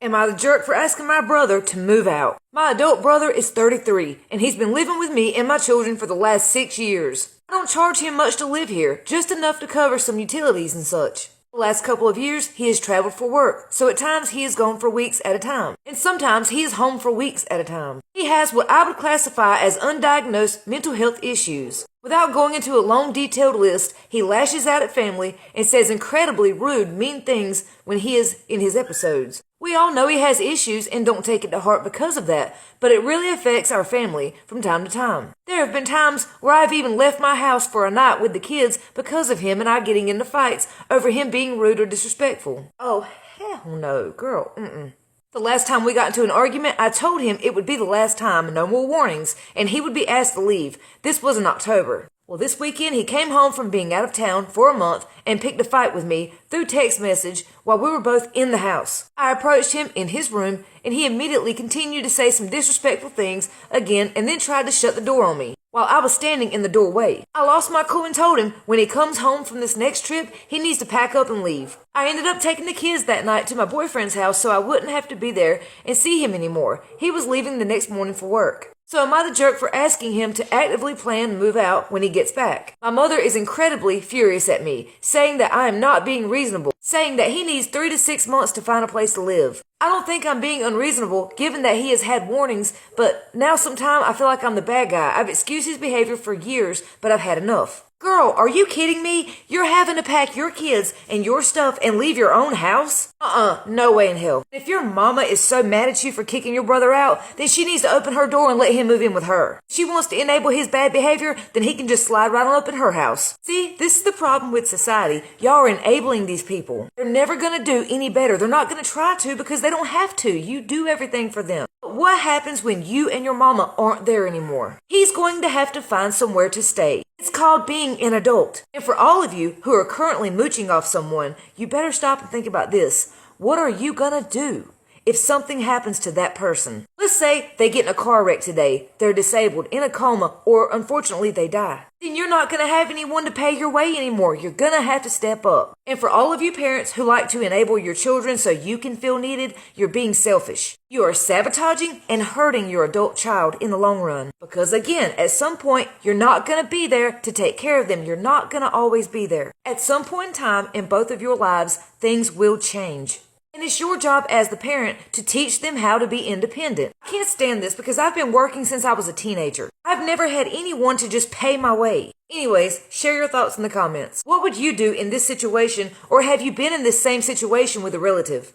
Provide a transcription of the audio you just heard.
Am I the jerk for asking my brother to move out? My adult brother is 33, and he's been living with me and my children for the last 6 years. I don't charge him much to live here, just enough to cover some utilities and such. The last couple of years, he has traveled for work, so at times he is gone for weeks at a time, and sometimes he is home for weeks at a time. He has what I would classify as undiagnosed mental health issues. Without going into a long detailed list, he lashes out at family and says incredibly rude, mean things when he is in his episodes. We all know he has issues and don't take it to heart because of that, but it really affects our family from time to time. There have been times where I've even left my house for a night with the kids because of him and I getting into fights over him being rude or disrespectful. Oh, hell no, girl, The last time we got into an argument, I told him it would be the last time, no more warnings, and he would be asked to leave. This was in October. Well, this weekend he came home from being out of town for a month and picked a fight with me through text message while we were both in the house. I approached him in his room and he immediately continued to say some disrespectful things again and then tried to shut the door on me while I was standing in the doorway. I lost my cool and told him when he comes home from this next trip, he needs to pack up and leave. I ended up taking the kids that night to my boyfriend's house so I wouldn't have to be there and see him anymore. He was leaving the next morning for work. So am I the jerk for asking him to actively plan to move out when he gets back? My mother is incredibly furious at me, saying that I am not being reasonable, saying that he needs 3 to 6 months to find a place to live. I don't think I'm being unreasonable given that he has had warnings, but now sometime I feel like I'm the bad guy. I've excused his behavior for years, but I've had enough. Girl, are you kidding me? You're having to pack your kids and your stuff and leave your own house? No way in hell. If your mama is so mad at you for kicking your brother out, then she needs to open her door and let him move in with her. If she wants to enable his bad behavior, then he can just slide right on up in her house. See, this is the problem with society. Y'all are enabling these people. They're never gonna do any better. They're not gonna try to because they don't have to. You do everything for them. But what happens when you and your mama aren't there anymore? He's going to have to find somewhere to stay. It's called being an adult. And for all of you who are currently mooching off someone, you better stop and think about this. What are you gonna do if something happens to that person? Let's say they get in a car wreck today, they're disabled, in a coma, or unfortunately they die. Then you're not gonna have anyone to pay your way anymore. You're gonna have to step up. And for all of you parents who like to enable your children so you can feel needed, you're being selfish. You are sabotaging and hurting your adult child in the long run. Because again, at some point, you're not gonna be there to take care of them. You're not gonna always be there. At some point in time in both of your lives, things will change. And it's your job as the parent to teach them how to be independent. I can't stand this because I've been working since I was a teenager. I've never had anyone to just pay my way. Anyways, share your thoughts in the comments. What would you do in this situation, or have you been in this same situation with a relative?